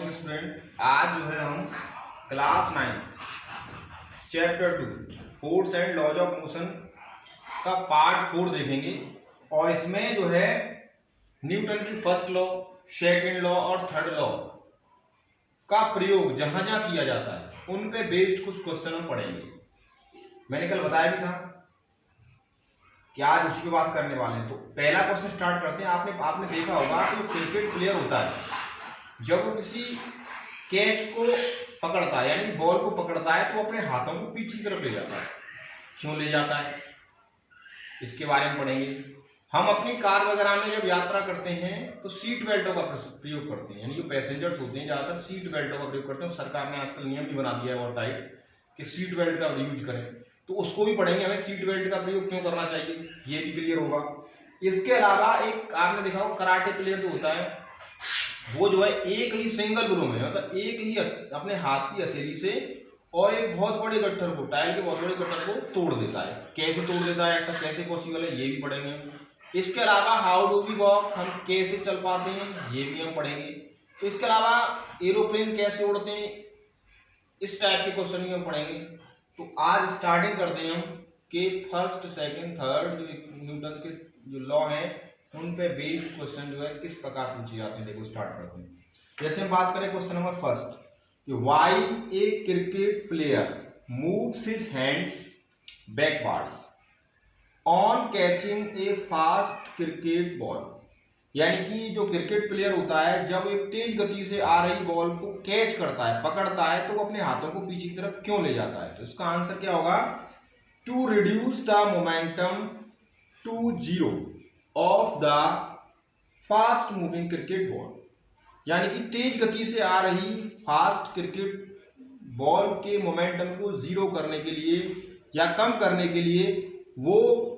Morning student. आज जो है हम class 9 chapter 2 force and laws of motion का पार्ट 4 देखेंगे। और इसमें जो है न्यूटन की फर्स्ट लॉ, सेकंड लॉ और थर्ड लॉ का प्रयोग जहां जहां किया जाता है उन पे बेस्ड कुछ क्वेश्चन हम पढ़ेंगे। मैंने कल बताया भी था कि आज उसी की बात करने वाले हैं। तो पहला क्वेश्चन स्टार्ट करते हैं। आपने देखा होगा कि जो क्रिकेट प्लेयर होता है जब वो किसी कैच को पकड़ता है यानी बॉल को पकड़ता है तो अपने हाथों को पीछे की तरफ ले जाता है। क्यों ले जाता है इसके बारे में पढ़ेंगे। हम अपनी कार वगैरह में जब यात्रा करते हैं तो सीट बेल्टों का प्रयोग करते हैं, यानी जो पैसेंजर्स होते हैं ज़्यादातर सीट बेल्टों का प्रयोग करते हैं। सरकार ने आजकल नियम भी बना दिया है और टाइट कि सीट बेल्ट का यूज करें, तो उसको भी पढ़ेंगे। हमें सीट बेल्ट का प्रयोग क्यों करना चाहिए ये भी क्लियर होगा। इसके अलावा एक आपने देखा हो कराटे प्लेयर जो होता है वो जो है एक ही सिंगल ब्लो में मतलब एक ही अपने हाथ की हथेली से और एक बहुत बड़े गट्ठर को, टाइल के बहुत बड़े गट्ठर को तोड़ देता है। कैसे तोड़ देता है, ऐसा कैसे पॉसिबल है, ये भी पढ़ेंगे। इसके अलावा हाउ डू वी वॉक, हम कैसे चल पाते हैं ये भी हम पढ़ेंगे। तो इसके अलावा एरोप्लेन कैसे उड़ते हैं, इस टाइप के क्वेश्चन भी हम पढ़ेंगे। तो आज स्टार्टिंग करते हैं हम कि फर्स्ट सेकंड थर्ड जो न्यूटन के जो लॉ हैं उन पे बेस्ड क्वेश्चन जो है किस प्रकार पूछे जाते हैं। देखो स्टार्ट करते हैं। जैसे हम बात करें क्वेश्चन नंबर फर्स्ट कि why A cricket player moves his hands backwards on catching A fast cricket ball, यानी कि जो क्रिकेट प्लेयर होता है जब एक तेज गति से आ रही बॉल को कैच करता है, पकड़ता है, तो वो अपने हाथों को पीछे की तरफ क्यों ले जाता है। तो इसका आंसर क्या होगा, to reduce the momentum to zero of the fast moving cricket ball, यानी कि तेज गति से आ रही फास्ट क्रिकेट बॉल के मोमेंटम को जीरो करने के लिए या कम करने के लिए वो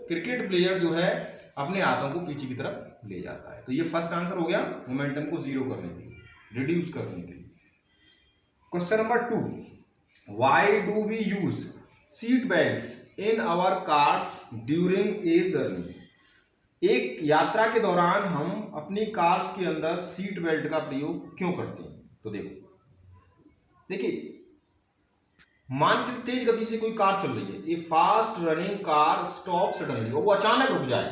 क्रिकेट प्लेयर जो है अपने हाथों को पीछे की तरफ ले जाता है। तो ये फर्स्ट आंसर हो गया, मोमेंटम को जीरो करने के लिए, रिड्यूस करने के लिए। Question number 2, why do we use seat belts in our cars during a journey, एक यात्रा के दौरान हम अपनी कार्स के अंदर सीट बेल्ट का प्रयोग क्यों करते हैं। तो देखिए मान लीजिए तेज गति से कोई कार चल रही है, a fast running car stop suddenly, वो अचानक रुक जाए,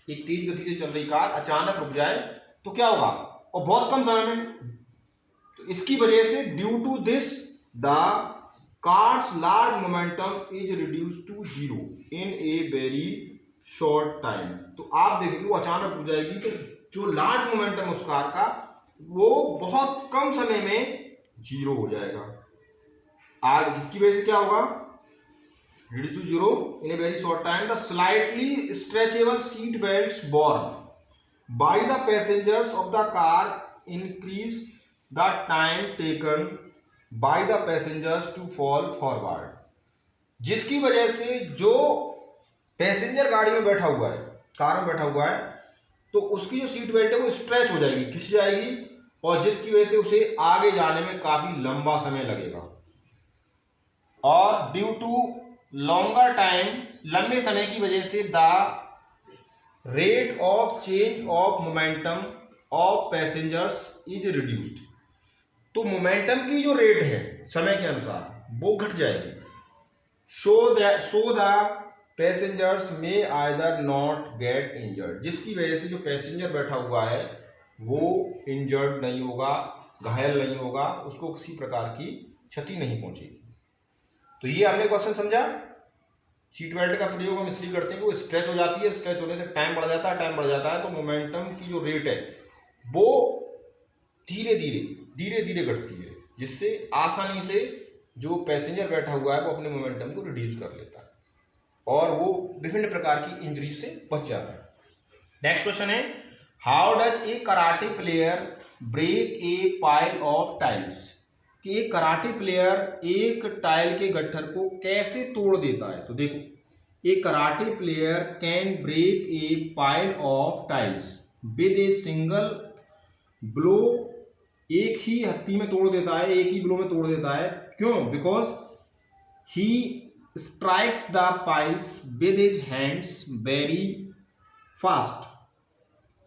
एक तेज गति से चल रही कार अचानक रुक जाए तो क्या होगा, और बहुत कम समय में। तो इसकी वजह से due to this the car's large momentum is reduce to zero in a very short time. तो आप देखेंगे वो अचानक रुक जाएगी तो जो लार्ज मोमेंटम उस कार का वो बहुत कम समय में जीरो हो जाएगा। आज जिसकी वजह से क्या होगा, reduce to zero in a very short time. The slightly stretchable seat belts borne by the passengers of the car increase the time taken by the passengers to fall forward. जिसकी वजह से जो पैसेंजर गाड़ी में बैठा हुआ है, car में बैठा हुआ है, तो उसकी जो सीट बेल्ट है वो स्ट्रेच हो जाएगी, खिंच जाएगी, और जिसकी वजह से उसे आगे जाने में काफी लंबा समय लगेगा। और ड्यू टू लॉन्गर टाइम, लंबे समय की वजह से the rate of change of momentum of passengers is reduced, तो मोमेंटम की जो रेट है समय के अनुसार वो घट जाएगी। सो द पैसेंजर्स में आइदर नॉट गेट इंजर्ड, जिसकी वजह से जो पैसेंजर बैठा हुआ है वो इंजर्ड नहीं होगा, घायल नहीं होगा, उसको किसी प्रकार की क्षति नहीं पहुंचेगी। तो ये हमने क्वेश्चन समझा। सीट बेल्ट का प्रयोग हम इसलिए करते हैं कि वो स्ट्रेच हो जाती है, स्ट्रेच होने से टाइम बढ़ जाता है तो मोमेंटम की जो रेट है वो धीरे धीरे घटती है, जिससे आसानी से जो पैसेंजर बैठा हुआ है वो अपने मोमेंटम को रिड्यूस कर लेता है और वो विभिन्न प्रकार की इंजरी से बच जाता है। नेक्स्ट क्वेश्चन है, how does a karate player break a pile of tiles, कि एक कराटे प्लेयर एक टाइल के गट्ठर को कैसे तोड़ देता है। तो देखो, एक karate player can break a pile of tiles with a single blow, एक ही हत्ती में तोड़ देता है, एक ही ब्लो में तोड़ देता है। क्यों, because he strikes the piles with his hands very fast,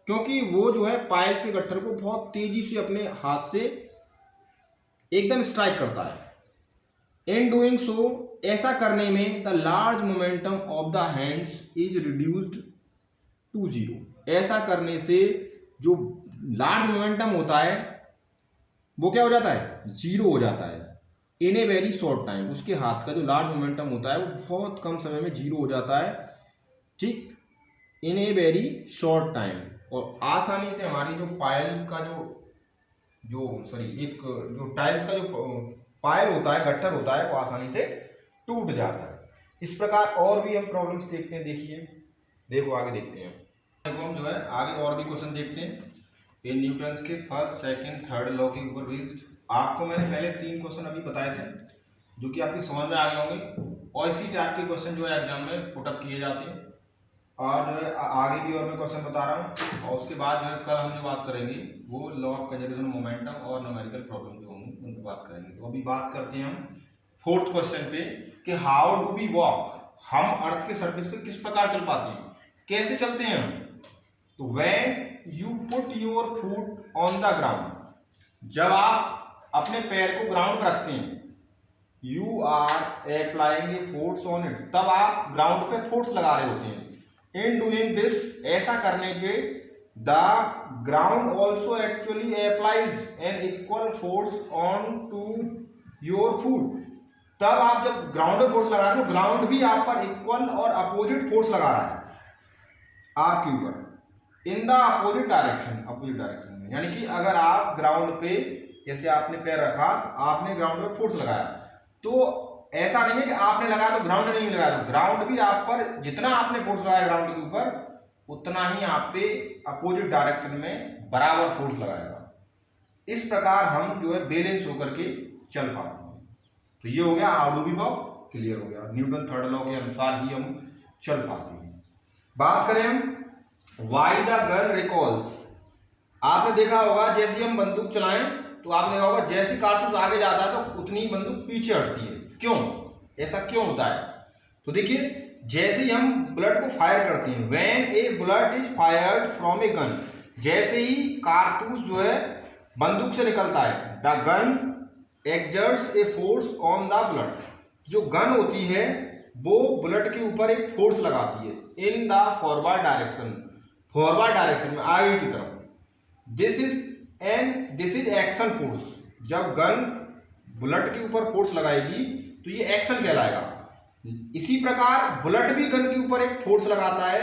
क्योंकि वो जो है पाइल्स के गट्ठर को बहुत तेजी से अपने हाथ से एकदम स्ट्राइक करता है। इन डूइंग सो, ऐसा करने में the large momentum of the hands is reduced to zero. ऐसा करने से जो लार्ज मोमेंटम होता है वो क्या हो जाता है, जीरो हो जाता है। इन ए वेरी शॉर्ट टाइम, उसके हाथ का जो लार्ज मोमेंटम होता है वो बहुत कम समय में जीरो हो जाता है, ठीक, इन ए वेरी शॉर्ट टाइम। और आसानी से हमारी जो पायल का एक जो टाइल्स का जो पायल होता है, गट्ठर होता है, वो आसानी से टूट जाता है। इस प्रकार और भी हम प्रॉब्लम्स देखते हैं। देखो आगे देखते हैं। देखो हम जो है आगे और भी क्वेश्चन देखते हैं इन न्यूटन्स के फर्स्ट, सेकंड, थर्ड लॉ के ऊपर बेस्ड। आपको मैंने पहले 3 क्वेश्चन अभी बताए थे जो कि आपकी समझ में आ गए होंगे, और इसी टाइप के क्वेश्चन जो है एग्जाम में पुटअप किए जाते हैं। और जो है आगे भी और मैं क्वेश्चन बता रहा हूँ, और उसके बाद जो है कल हम जो बात करेंगे वो लॉ ऑफ कंजर्वेशन मोमेंटम और न्यूमेरिकल प्रॉब्लम जो होंगे उन पर बात करेंगे। तो अभी बात करते हैं हम 4th क्वेश्चन पे कि हाउ डू वी वॉक, हम अर्थ के सरफेस पे किस प्रकार चल पाते हैं, कैसे चलते हैं हम। तो when you put your foot on the ground, जब आप अपने पैर को ग्राउंड पर रखते हैं, you are applying a force on it, तब आप ग्राउंड पे फोर्स लगा रहे होते हैं। इन डूइंग दिस, ऐसा करने पे the ground also actually applies an equal force on to your foot, तब आप जब ग्राउंड पे फोर्स लगा रहे हो, ग्राउंड भी आप पर इक्वल और अपोजिट फोर्स लगा रहा है आपके ऊपर, इन द अपोजिट डायरेक्शन में। यानी कि अगर आप ग्राउंड पे जैसे आपने पैर रखा, आपने ग्राउंड पे फोर्स लगाया, तो ऐसा नहीं है कि आपने लगाया तो ग्राउंड ने नहीं लगाया, तो ग्राउंड भी आप पर जितना आपने फोर्स लगाया ग्राउंड के ऊपर, उतना ही आप पे अपोजिट डायरेक्शन में बराबर फोर्स लगाएगा। इस प्रकार हम जो है बैलेंस होकर के चल पाते हैं। तो ये हो गया how do we walk, clear हो गया। न्यूटन थर्ड लॉ के अनुसार ही हम चल पाते हैं। बात करें हम वाई द गन रिकॉल्स, आपने देखा होगा जैसे हम बंदूक चलाएं तो आपने देखा होगा जैसे कारतूस आगे जाता है तो उतनी ही बंदूक पीछे हटती है। क्यों, ऐसा क्यों होता है? तो देखिए जैसे ही हम बुलेट को फायर करते हैं, when A bullet is fired from a gun, जैसे ही कारतूस जो है बंदूक से निकलता है, the gun exerts A force on the bullet, जो गन होती है वो बुलेट के ऊपर एक फोर्स लगाती है इन द फॉरवर्ड डायरेक्शन में, आगे की तरफ। दिस इज एक्शन फोर्स, जब गन बुलेट के ऊपर फोर्स लगाएगी तो ये एक्शन कहलाएगा। इसी प्रकार बुलेट भी गन के ऊपर एक फोर्स लगाता है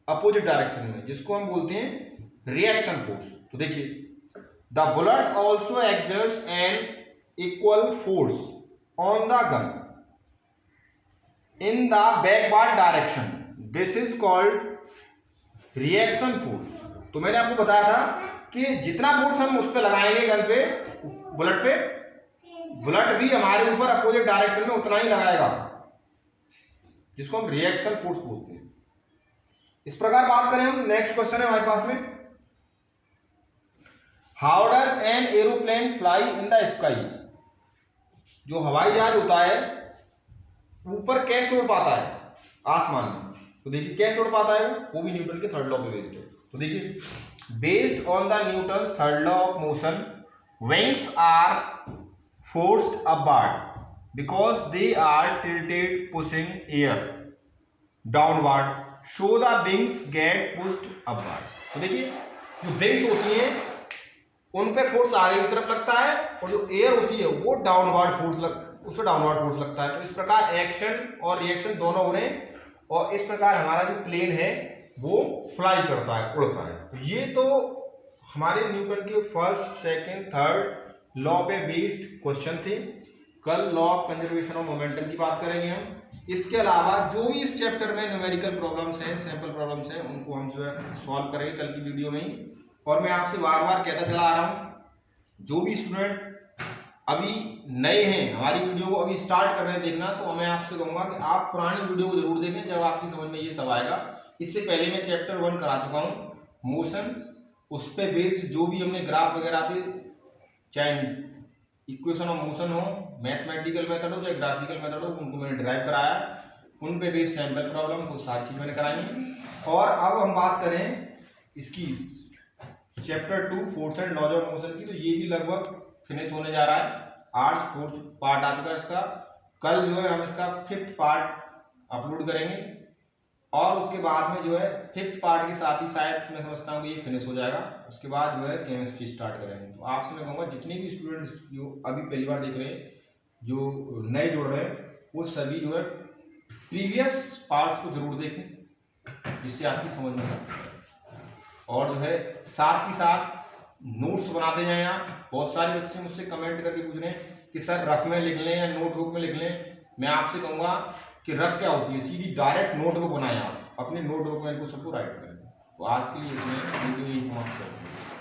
अपोजिट डायरेक्शन में, जिसको हम बोलते हैं रिएक्शन फोर्स। तो देखिए the bullet also exerts an equal force on the gun in the backward direction, this is called reaction force. तो मैंने आपको बताया था कि जितना फोर्स हम उस पर लगाएंगे गन पे, बुलेट पे, बुलेट भी हमारे ऊपर अपोजिट डायरेक्शन में उतना ही लगाएगा, जिसको हम रिएक्शन फोर्स बोलते हैं। इस प्रकार बात करें हम, नेक्स्ट क्वेश्चन है हमारे पास में, how does an aeroplane fly in the sky, जो हवाई जहाज होता है ऊपर कैसे उड़ पाता है आसमान में। तो देखिए कैसे उड़ पाता है वो भी न्यूटन के थर्ड लॉ पे बेस्ड है। तो देखिए based on the Newton's third law of motion, wings are forced upward because they are tilted pushing air downward, so the wings get pushed upward। तो देखिए जो विंग्स होती हैं उन पे फोर्स आगे की तरफ लगता है, और जो एयर होती है वो डाउनवर्ड फोर्स उस पर डाउनवर्ड फोर्स लगता है। तो इस प्रकार एक्शन और रिएक्शन दोनों हो रहे हैं, और इस प्रकार हमारा जो प्लेन है वो फ्लाई करता है, उड़ता है। तो ये तो हमारे न्यूटन के फर्स्ट, सेकंड, थर्ड लॉ पे बेस्ड क्वेश्चन थे। कल law of conservation of momentum की बात करेंगे हम। इसके अलावा जो भी इस चैप्टर में न्यूमेरिकल प्रॉब्लम्स हैं, सैंपल प्रॉब्लम्स हैं, उनको हम जो है सॉल्व करेंगे कल की वीडियो में ही। और मैं आपसे बार बार कहता चला आ रहा हूँ, जो भी स्टूडेंट अभी नए हैं, हमारी वीडियो को अभी स्टार्ट कर रहे हैं देखना, तो मैं आपसे कहूँगा कि आप पुरानी वीडियो को जरूर देखें, जब आपकी समझ में ये सब आएगा। इससे पहले मैं चैप्टर 1 करा चुका हूँ मोशन, उस पर बेस्ड जो भी हमने ग्राफ वगैरह थे, चाहे इक्वेशन ऑफ मोशन हो, मैथमेटिकल मेथड हो, चाहे ग्राफिकल मेथड हो, उनको मैंने ड्राइव कराया, उन पे बेस्ड सैंपल प्रॉब्लम, वो सारी चीज़ मैंने कराई है। और अब हम बात करें इसकी chapter 2 force and laws of motion की, तो ये भी लगभग फिनिश होने जा रहा है। आज 4th पार्ट आ चुका है इसका। कल जो है हम इसका 5th पार्ट अपलोड करेंगे और उसके बाद में जो है 5th पार्ट के साथ ही शायद मैं समझता हूँ कि ये फिनिश हो जाएगा। उसके बाद जो है केमिस्ट्री स्टार्ट करेंगे। तो आपसे मैं कहूँगा जितने भी स्टूडेंट्स जो अभी पहली बार देख रहे हैं, जो नए जुड़ रहे हैं, वो सभी जो है प्रीवियस पार्ट्स को जरूर देखें, जिससे आपकी समझ में सकती है। और जो है साथ ही साथ नोट्स बनाते जाएं। आप बहुत सारे बच्चे मुझसे कमेंट करके पूछ रहे हैं कि सर रफ में लिख लें या नोटबुक में लिख लें। मैं आपसे कहूँगा कि रफ क्या होती है, सीधी डायरेक्ट नोटबुक बनाएं। आप अपनी नोटबुक में इनको सबको राइट करें। तो आज के लिए इसमें वीडियो यही समाप्त करते हैं।